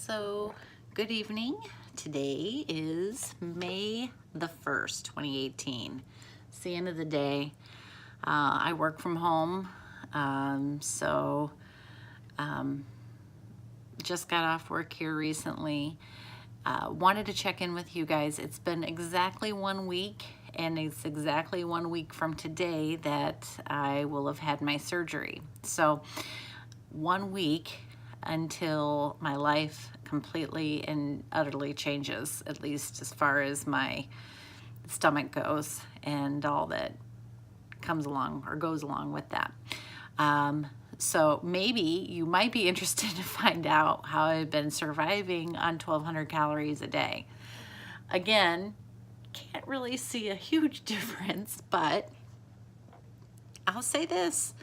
So, good evening. Today is May the 1st, 2018. It's the end of the day. I work from home, just got off work here recently. Wanted to check in with you guys. It's been exactly 1 week, and it's exactly 1 week from today that I will have had my surgery. So 1 week until my life completely and utterly changes, at least as far as my stomach goes and all that comes along or goes along with that. So maybe you might be interested to find out how I've been surviving on 1,200 calories a day. Again, can't really see a huge difference, but I'll say this,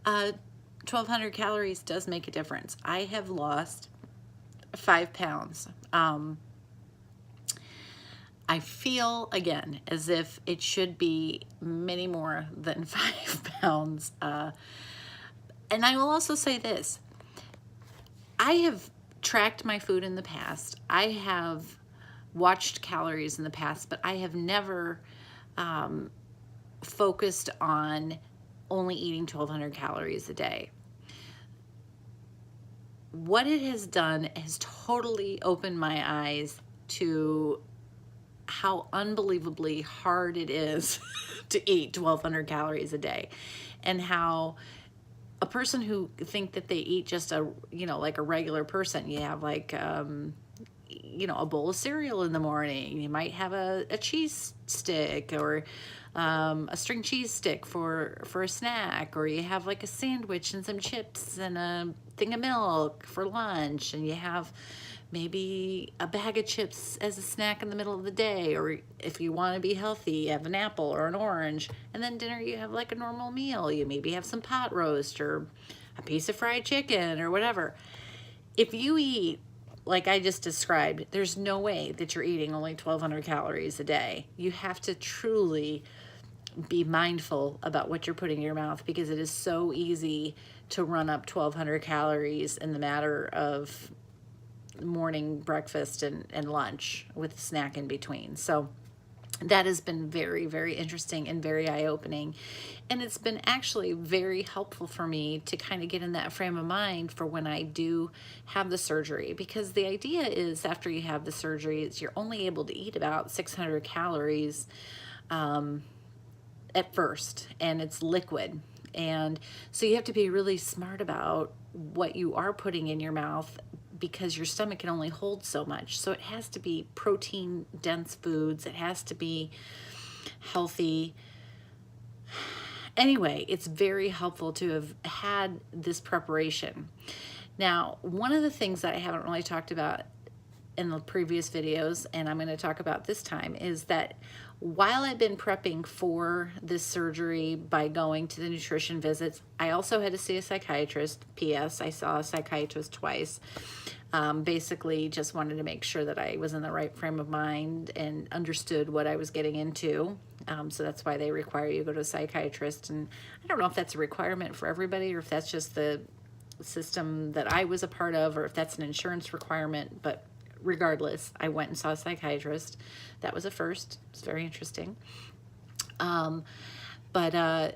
1,200 calories does make a difference. I have lost 5 pounds. I feel, again, as if it should be many more than 5 pounds. And I will also say this, I have tracked my food in the past. I have watched calories in the past, but I have never focused on only eating 1,200 calories a day. What it has done has totally opened my eyes to how unbelievably hard it is to eat 1,200 calories a day, and how a person who think that they eat just like a regular person, you have like, a bowl of cereal in the morning, you might have a cheese stick or a string cheese stick for a snack, or you have like a sandwich and some chips and a thing of milk for lunch, and you have maybe a bag of chips as a snack in the middle of the day, or if you want to be healthy, you have an apple or an orange, and then dinner you have like a normal meal. You maybe have some pot roast or a piece of fried chicken or whatever. If you eat like I just described, there's no way that you're eating only 1,200 calories a day. You have to truly be mindful about what you're putting in your mouth, because it is so easy to run up 1,200 calories in the matter of morning, breakfast, and lunch with a snack in between. So that has been very, very interesting and very eye-opening. And it's been actually very helpful for me to kind of get in that frame of mind for when I do have the surgery, because the idea is after you have the surgery, is you're only able to eat about 600 calories at first, and it's liquid. And so you have to be really smart about what you are putting in your mouth, because your stomach can only hold so much. So it has to be protein dense foods. It has to be healthy. Anyway, it's very helpful to have had this preparation. Now, one of the things that I haven't really talked about in the previous videos, and I'm going to talk about this time, is that while I've been prepping for this surgery by going to the nutrition visits, I also had to see a psychiatrist. P.S. I saw a psychiatrist twice. Basically just wanted to make sure that I was in the right frame of mind and understood what I was getting into. So that's why they require you to go to a psychiatrist. And I don't know if that's a requirement for everybody, or if that's just the system that I was a part of, or if that's an insurance requirement, but regardless, I went and saw a psychiatrist. That was a first. It's very interesting. But I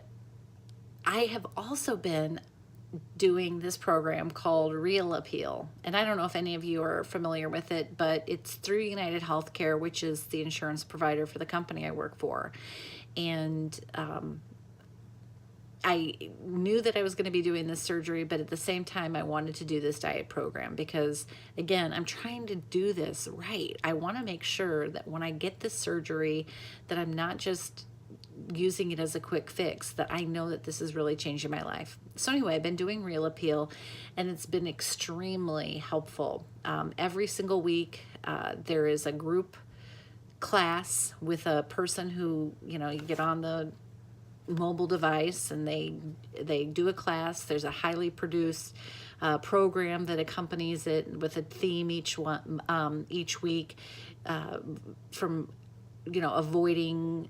have also been doing this program called Real Appeal. And I don't know if any of you are familiar with it, but it's through United Healthcare, which is the insurance provider for the company I work for. And I knew that I was going to be doing this surgery, but at the same time, I wanted to do this diet program because, again, I'm trying to do this right. I want to make sure that when I get this surgery, that I'm not just using it as a quick fix, that I know that this is really changing my life. So anyway, I've been doing Real Appeal, and it's been extremely helpful. Every single week, there is a group class with a person who, you get on the mobile device and they do a class. There's a highly produced program that accompanies it with a theme each week, from avoiding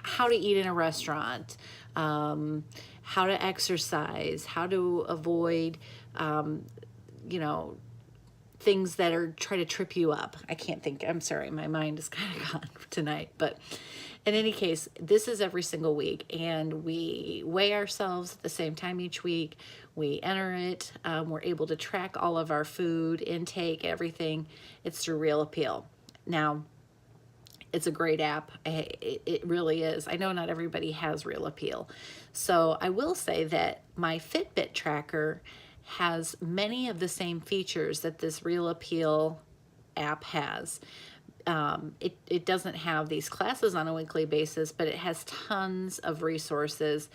how to eat in a restaurant, how to exercise, how to avoid, you know, things that are try to trip you up. I can't think, I'm sorry, my mind is kind of gone tonight, but in any case, this is every single week, and we weigh ourselves at the same time each week. We enter it. We're able to track all of our food intake, everything. It's through Real Appeal. Now, it's a great app. It really is. I know not everybody has Real Appeal. So I will say that my Fitbit tracker has many of the same features that this Real Appeal app has. It doesn't have these classes on a weekly basis, but it has tons of resources,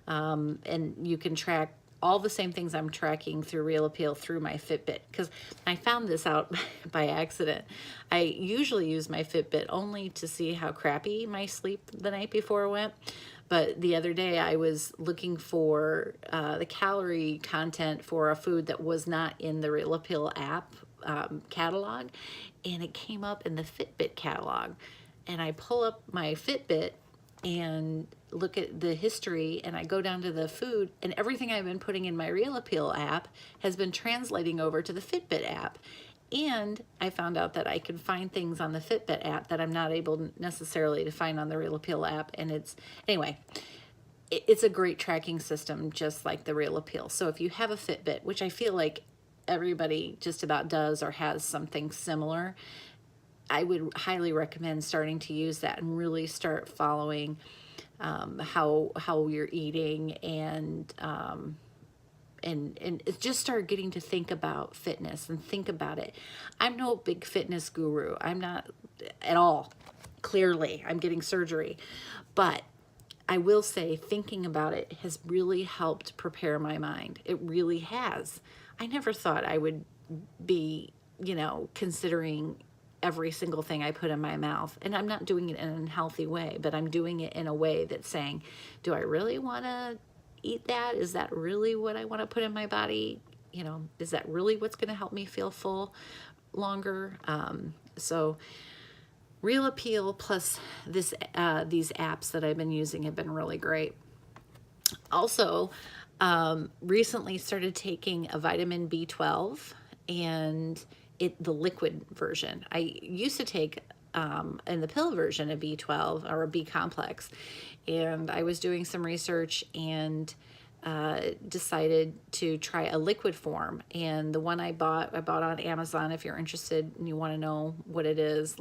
and you can track all the same things I'm tracking through Real Appeal through my Fitbit, because I found this out by accident. I usually use my Fitbit only to see how crappy my sleep the night before went. But the other day I was looking for the calorie content for a food that was not in the Real Appeal app catalog, and it came up in the Fitbit catalog. And I pull up my Fitbit and look at the history, and I go down to the food, and everything I've been putting in my Real Appeal app has been translating over to the Fitbit app. And I found out that I can find things on the Fitbit app that I'm not able necessarily to find on the Real Appeal app. And it's a great tracking system, just like the Real Appeal. So if you have a Fitbit, which I feel like everybody just about does or has something similar, I would highly recommend starting to use that and really start following how you're eating, and just start getting to think about fitness and think about it. I'm no big fitness guru. I'm not at all. Clearly, I'm getting surgery, but I will say thinking about it has really helped prepare my mind. It really has. I never thought I would be, considering every single thing I put in my mouth. And I'm not doing it in an unhealthy way, but I'm doing it in a way that's saying, do I really want to eat that? Is that really what I want to put in my body? Is that really what's going to help me feel full longer? So Real Appeal plus these apps that I've been using have been really great. Also, recently started taking a vitamin B12, and the liquid version. I used to take in the pill version a B12 or a B complex, and I was doing some research and decided to try a liquid form. And the one I bought on Amazon. If you're interested and you want to know what it is,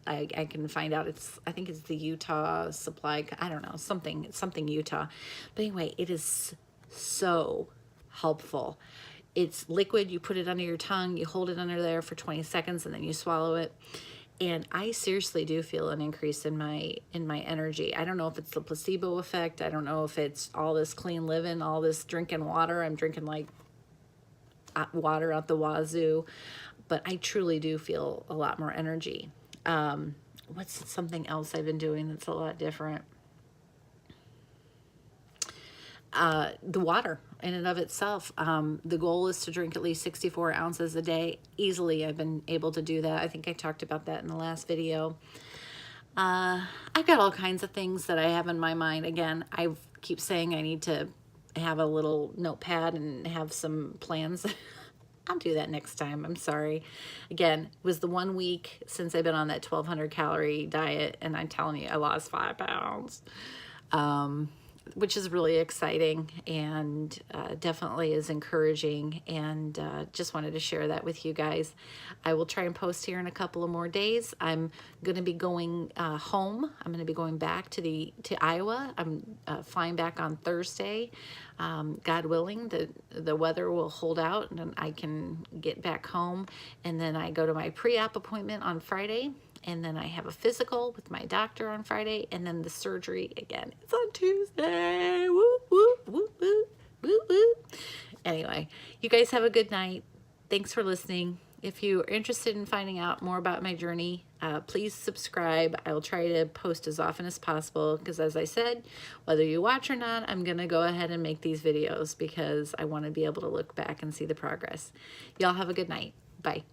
I can find out. I think it's the Utah Supply. I don't know, something Utah. But anyway, it is so helpful. It's liquid. You put it under your tongue, you hold it under there for 20 seconds, and then you swallow it. And I seriously do feel an increase in my energy. I don't know if it's the placebo effect. I don't know if it's all this clean living, all this drinking water. I'm drinking like water out the wazoo, but I truly do feel a lot more energy. What's something else I've been doing that's a lot different? The water in and of itself. The goal is to drink at least 64 ounces a day. Easily, I've been able to do that. I think I talked about that in the last video. I've got all kinds of things that I have in my mind. Again, I keep saying I need to have a little notepad and have some plans. I'll do that next time. I'm sorry. Again, it was the 1 week since I've been on that 1,200 calorie diet, and I'm telling you, I lost 5 pounds. Which is really exciting, and definitely is encouraging, and just wanted to share that with you guys. I will try and post here in a couple of more days. I'm going to be going home. I'm going to be going back to Iowa. I'm flying back on Thursday. God willing, the weather will hold out and I can get back home, and then I go to my pre-op appointment on Friday. And then I have a physical with my doctor on Friday, and then the surgery again. It's on Tuesday. Woo, woo, woo, woo, woo, woo. Anyway, you guys have a good night. Thanks for listening. If you are interested in finding out more about my journey, please subscribe. I will try to post as often as possible because, as I said, whether you watch or not, I'm going to go ahead and make these videos because I want to be able to look back and see the progress. Y'all have a good night. Bye.